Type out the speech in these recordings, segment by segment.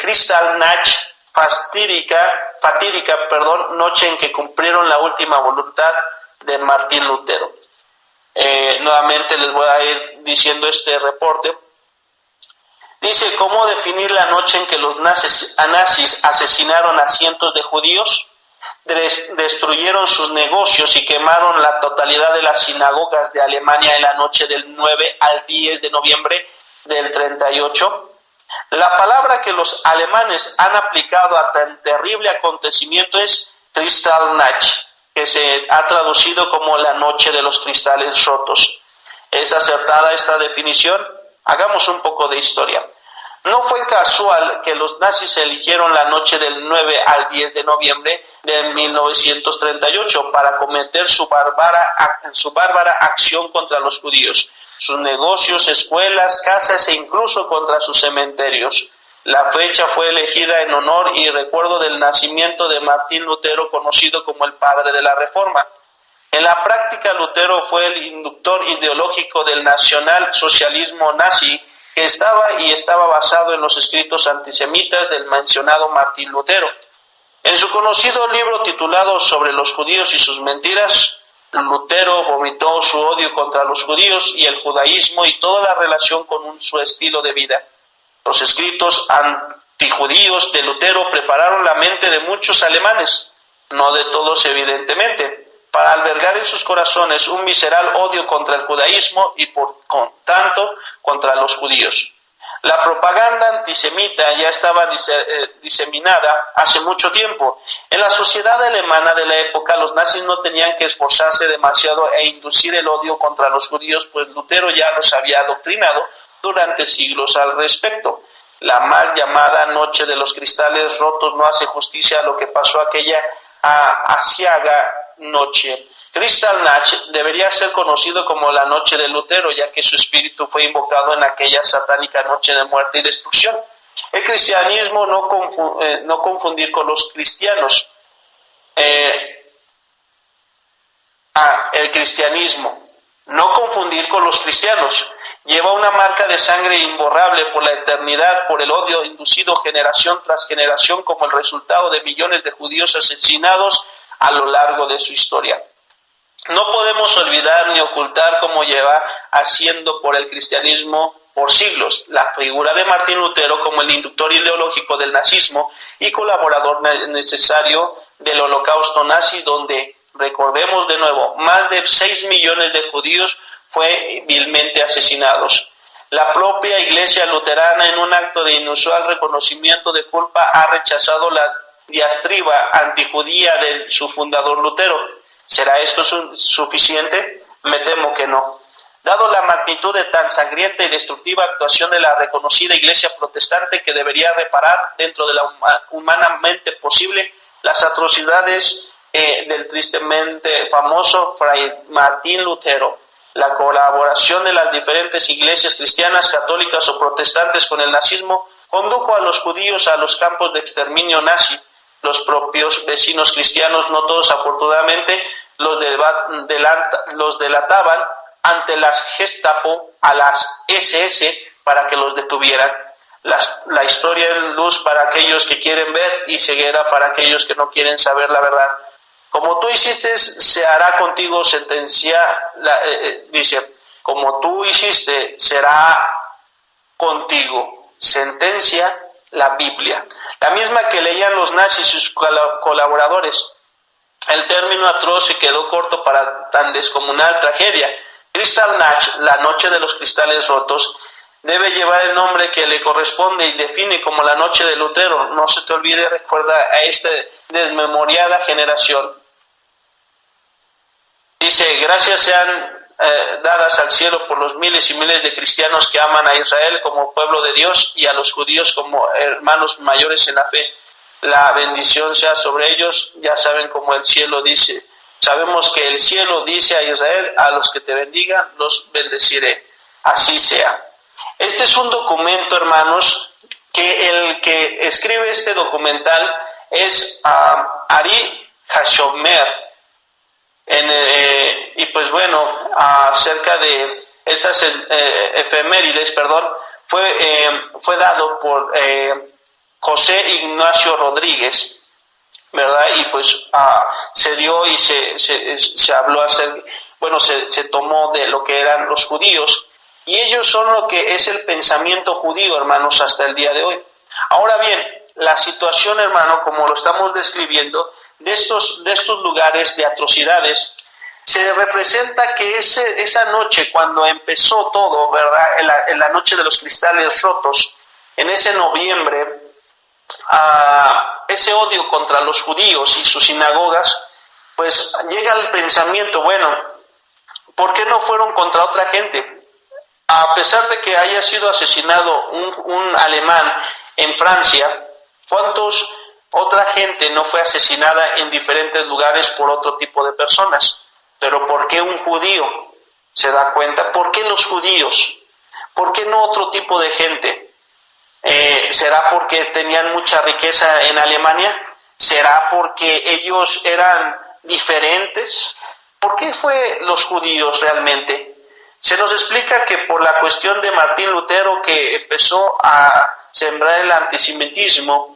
Kristallnacht fatídica, noche en que cumplieron la última voluntad de Martín Lutero. Nuevamente les voy a ir diciendo este reporte. Dice, ¿cómo definir la noche en que los nazis asesinaron a cientos de judíos, destruyeron sus negocios y quemaron la totalidad de las sinagogas de Alemania en la noche del 9 al 10 de noviembre del 38? La palabra que los alemanes han aplicado a tan terrible acontecimiento es Kristallnacht, que se ha traducido como la noche de los cristales rotos. ¿Es acertada esta definición? Hagamos un poco de historia. No fue casual que los nazis eligieron la noche del 9 al 10 de noviembre de 1938 para cometer su bárbara acción contra los judíos, sus negocios, escuelas, casas e incluso contra sus cementerios. La fecha fue elegida en honor y recuerdo del nacimiento de Martín Lutero, conocido como el padre de la Reforma. En la práctica, Lutero fue el inductor ideológico del nacionalsocialismo nazi, que estaba basado en los escritos antisemitas del mencionado Martín Lutero. En su conocido libro titulado Sobre los judíos y sus mentiras, Lutero vomitó su odio contra los judíos y el judaísmo y toda la relación con su estilo de vida. Los escritos antijudíos de Lutero prepararon la mente de muchos alemanes, no de todos evidentemente, para albergar en sus corazones un visceral odio contra el judaísmo y por tanto contra los judíos. La propaganda antisemita ya estaba diseminada hace mucho tiempo. En la sociedad alemana de la época, los nazis no tenían que esforzarse demasiado e inducir el odio contra los judíos, pues Lutero ya los había adoctrinado durante siglos al respecto. La mal llamada Noche de los Cristales Rotos no hace justicia a lo que pasó aquella aciaga noche. Kristallnacht debería ser conocido como la noche de Lutero, ya que su espíritu fue invocado en aquella satánica noche de muerte y destrucción. El cristianismo no confundir con los cristianos. El cristianismo, no confundir con los cristianos, lleva una marca de sangre imborrable por la eternidad, por el odio inducido generación tras generación como el resultado de millones de judíos asesinados a lo largo de su historia. No podemos olvidar ni ocultar cómo lleva haciendo por el cristianismo por siglos la figura de Martín Lutero como el inductor ideológico del nazismo y colaborador necesario del holocausto nazi, donde, recordemos de nuevo, más de 6 millones de judíos fue vilmente asesinados. La propia Iglesia luterana, en un acto de inusual reconocimiento de culpa, ha rechazado la diatriba antijudía de su fundador Lutero. ¿Será esto suficiente? Me temo que no. Dado la magnitud de tan sangrienta y destructiva actuación de la reconocida Iglesia protestante, que debería reparar dentro de la humanamente posible las atrocidades del tristemente famoso Fray Martín Lutero, la colaboración de las diferentes iglesias cristianas, católicas o protestantes con el nazismo condujo a los judíos a los campos de exterminio nazi. Los propios vecinos cristianos, no todos afortunadamente, los delataban ante las Gestapo, a las SS, para que los detuvieran. La historia es luz para aquellos que quieren ver y ceguera para aquellos que no quieren saber la verdad. Como tú hiciste, se hará contigo dice, como tú hiciste, será contigo. Sentencia la Biblia, la misma que leían los nazis y sus colaboradores. El término atroz se quedó corto para tan descomunal tragedia. Kristallnacht, la noche de los cristales rotos, debe llevar el nombre que le corresponde y define como la noche de Lutero. No se te olvide, recuerda a esta desmemoriada generación. Dice, gracias sean dadas al cielo por los miles y miles de cristianos que aman a Israel como pueblo de Dios y a los judíos como hermanos mayores en la fe. La bendición sea sobre ellos. Ya saben como el cielo dice. Sabemos que el cielo dice a Israel, a los que te bendigan, los bendeciré. Así sea. Este es un documento, hermanos, que el que escribe este documental es Ari Hashomer. Y pues bueno, acerca de estas efemérides, fue dado por José Ignacio Rodríguez, ¿verdad? Y pues se dio y se habló se tomó de lo que eran los judíos, y ellos son lo que es el pensamiento judío, hermanos, hasta el día de hoy. Ahora bien, la situación, hermano, como lo estamos describiendo, de estos lugares de atrocidades, se representa que esa noche, cuando empezó todo, ¿verdad? En la noche de los cristales rotos, en ese noviembre, ese odio contra los judíos y sus sinagogas, pues llega el pensamiento, bueno, ¿por qué no fueron contra otra gente? A pesar de que haya sido asesinado un alemán en Francia, ¿cuántos otra gente no fue asesinada en diferentes lugares por otro tipo de personas? Pero ¿por qué un judío? ¿Se da cuenta? ¿Por qué los judíos? ¿Por qué no otro tipo de gente? ¿Será porque tenían mucha riqueza en Alemania? ¿Será porque ellos eran diferentes? ¿Por qué fue los judíos realmente? Se nos explica que por la cuestión de Martín Lutero, que empezó a sembrar el antisemitismo.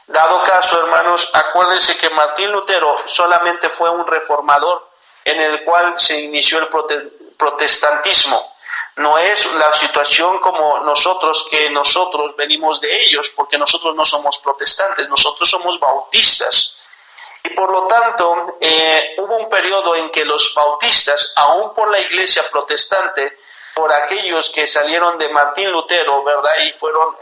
Dado caso, hermanos, acuérdense que Martín Lutero solamente fue un reformador en el cual se inició el protestantismo. No es la situación como nosotros, que nosotros venimos de ellos, porque nosotros no somos protestantes, nosotros somos bautistas. Y por lo tanto, hubo un periodo en que los bautistas, aún por la iglesia protestante, por aquellos que salieron de Martín Lutero, ¿verdad? Y fueron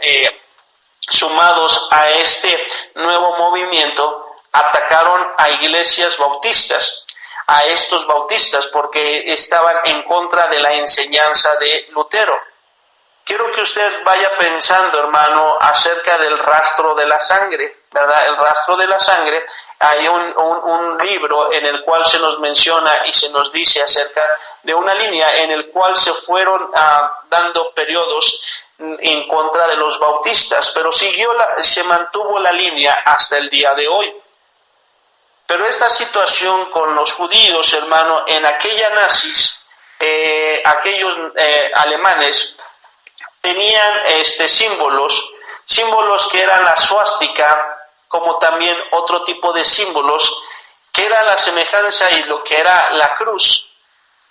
sumados a este nuevo movimiento, atacaron a iglesias bautistas, a estos bautistas, porque estaban en contra de la enseñanza de Lutero. Quiero que usted vaya pensando, hermano, acerca del rastro de la sangre, ¿verdad? El rastro de la sangre, hay un libro en el cual se nos menciona y se nos dice acerca de una línea en el cual se fueron dando periodos en contra de los bautistas, pero se mantuvo la línea hasta el día de hoy. Pero esta situación con los judíos, hermano, en aquella nazis, aquellos alemanes tenían símbolos que eran la suástica, como también otro tipo de símbolos que era la semejanza y lo que era la cruz.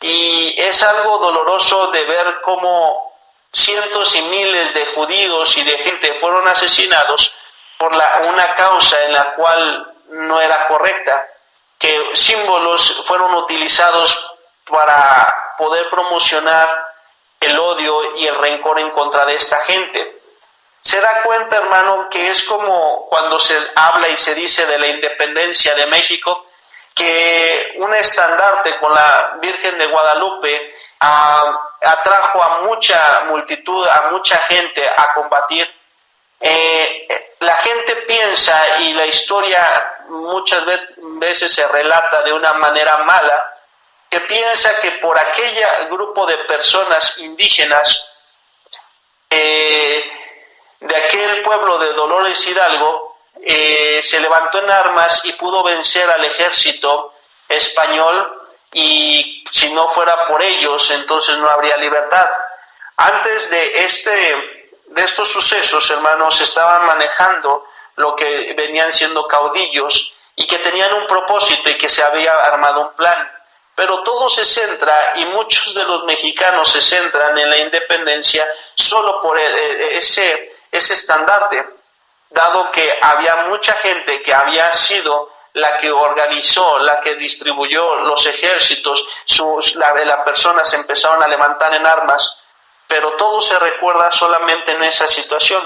Y es algo doloroso de ver cómo cientos y miles de judíos y de gente fueron asesinados por una causa en la cual no era correcta, que símbolos fueron utilizados para poder promocionar el odio y el rencor en contra de esta gente. Se da cuenta, hermano, que es como cuando se habla y se dice de la independencia de México, que un estandarte con la Virgen de Guadalupe atrajo a mucha multitud, a mucha gente a combatir. La gente piensa, y la historia muchas veces se relata de una manera mala, que piensa que por aquel grupo de personas indígenas de aquel pueblo de Dolores Hidalgo se levantó en armas y pudo vencer al ejército español, y si no fuera por ellos, entonces no habría libertad. Antes de estos sucesos, hermanos, estaban manejando lo que venían siendo caudillos y que tenían un propósito y que se había armado un plan. Pero todo se centra, y muchos de los mexicanos se centran en la independencia solo por ese estandarte, dado que había mucha gente que había sido la que organizó, la que distribuyó los ejércitos, las personas se empezaron a levantar en armas, pero todo se recuerda solamente en esa situación.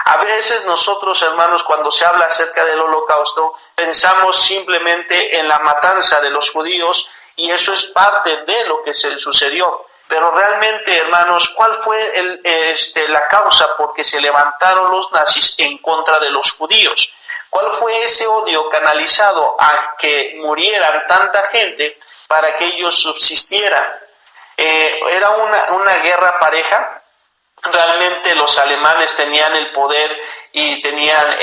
A veces nosotros, hermanos, cuando se habla acerca del Holocausto, pensamos simplemente en la matanza de los judíos, y eso es parte de lo que se sucedió. Pero realmente, hermanos, ¿cuál fue la causa por que se levantaron los nazis en contra de los judíos? ¿Cuál fue ese odio canalizado a que murieran tanta gente para que ellos subsistieran? ¿Era una guerra pareja? ¿Realmente los alemanes tenían el poder y tenían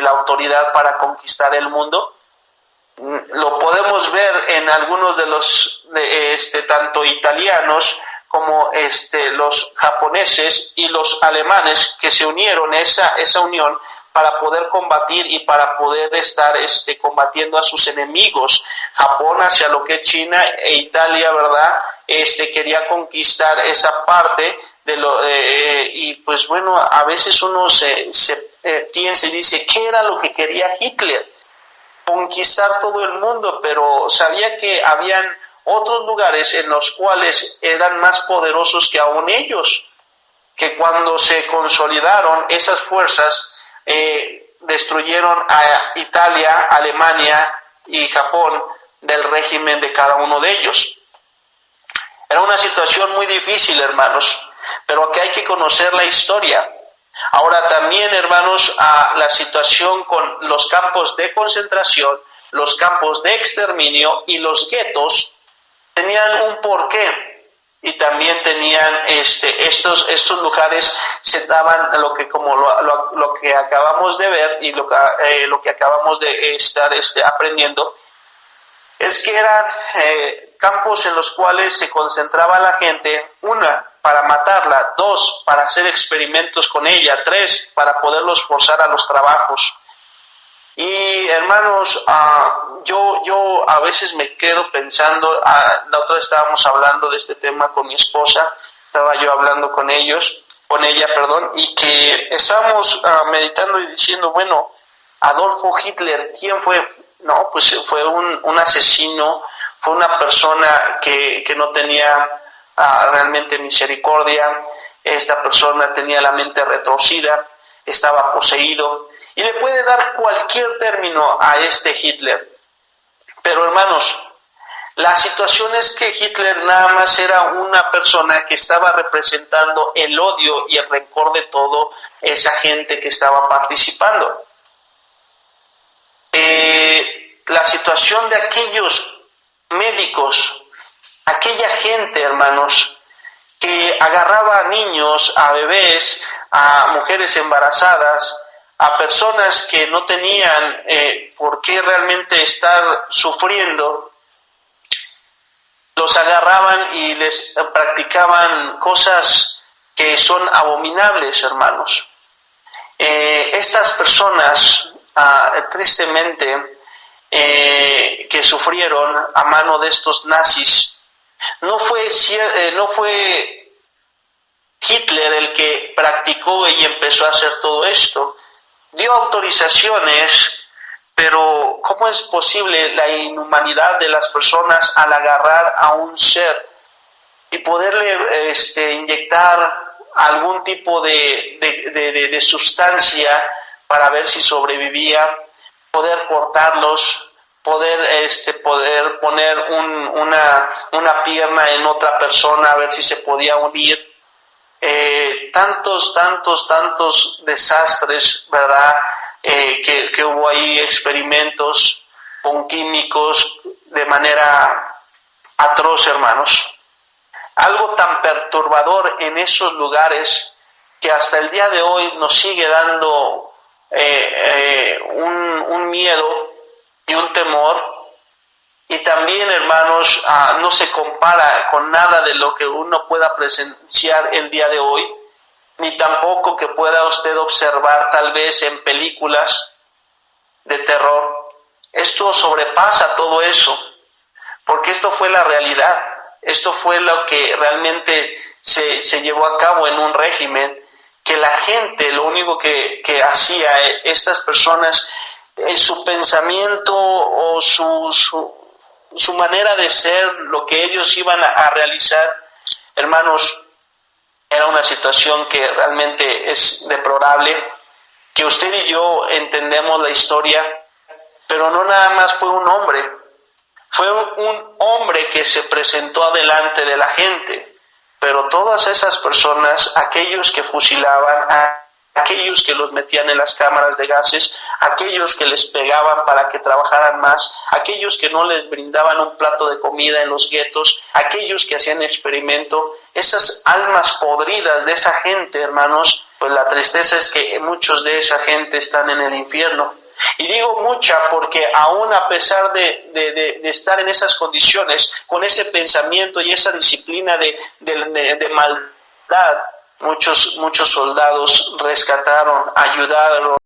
la autoridad para conquistar el mundo? Lo podemos ver en algunos de los tanto italianos como los japoneses y los alemanes que se unieron, esa unión, para poder combatir y para poder estar combatiendo a sus enemigos. Japón hacia lo que es China e Italia, ¿verdad? Quería conquistar esa parte y pues bueno, a veces uno se piensa y dice, ¿qué era lo que quería Hitler? Conquistar todo el mundo, pero sabía que habían otros lugares en los cuales eran más poderosos que aún ellos, que cuando se consolidaron esas fuerzas, destruyeron a Italia, Alemania y Japón del régimen de cada uno de ellos. Era una situación muy difícil, hermanos, pero aquí hay que conocer la historia. Ahora también, hermanos, la situación con los campos de concentración, los campos de exterminio y los guetos tenían un porqué. Y también tenían estos lugares se daban lo que acabamos de ver y lo que acabamos de estar aprendiendo, es que eran campos en los cuales se concentraba la gente, una, para matarla, dos, para hacer experimentos con ella, tres, para poderlos forzar a los trabajos. Y hermanos, yo a veces me quedo pensando, la otra vez estábamos hablando de este tema con mi esposa, estaba yo hablando con ella, y que estábamos meditando y diciendo, bueno, Adolfo Hitler, ¿quién fue? No, pues fue un asesino, fue una persona que no tenía realmente misericordia. Esta persona tenía la mente retorcida, estaba poseído, y le puede dar cualquier término a Hitler. Pero hermanos, la situación es que Hitler nada más era una persona que estaba representando el odio y el rencor de toda esa gente que estaba participando. La situación de aquellos médicos, aquella gente, hermanos, que agarraba a niños, a bebés, a mujeres embarazadas, a personas que no tenían por qué realmente estar sufriendo, los agarraban y les practicaban cosas que son abominables, hermanos. Estas personas, tristemente, que sufrieron a mano de estos nazis, no fue Hitler el que practicó y empezó a hacer todo esto. Dio autorizaciones, pero ¿cómo es posible la inhumanidad de las personas al agarrar a un ser y poderle inyectar algún tipo de sustancia para ver si sobrevivía, poder cortarlos, poder poner una pierna en otra persona a ver si se podía unir? Tantos desastres, ¿verdad? Que hubo ahí, experimentos con químicos de manera atroz, hermanos. Algo tan perturbador en esos lugares que hasta el día de hoy nos sigue dando un miedo y un temor. Y también, hermanos, no se compara con nada de lo que uno pueda presenciar el día de hoy, ni tampoco que pueda usted observar tal vez en películas de terror. Esto sobrepasa todo eso, porque esto fue la realidad, esto fue lo que realmente se llevó a cabo en un régimen, que la gente, lo único que hacía estas personas, su pensamiento o su manera de ser, lo que ellos iban a realizar, hermanos, era una situación que realmente es deplorable, que usted y yo entendemos la historia, pero no nada más fue un hombre, fue un hombre que se presentó adelante de la gente, pero todas esas personas, aquellos que fusilaban, aquellos que los metían en las cámaras de gases, aquellos que les pegaban para que trabajaran más, aquellos que no les brindaban un plato de comida en los guetos, aquellos que hacían experimento, esas almas podridas de esa gente, hermanos, pues la tristeza es que muchos de esa gente están en el infierno. Y digo mucha porque aún a pesar de estar en esas condiciones, con ese pensamiento y esa disciplina de maldad, muchos soldados rescataron, ayudaron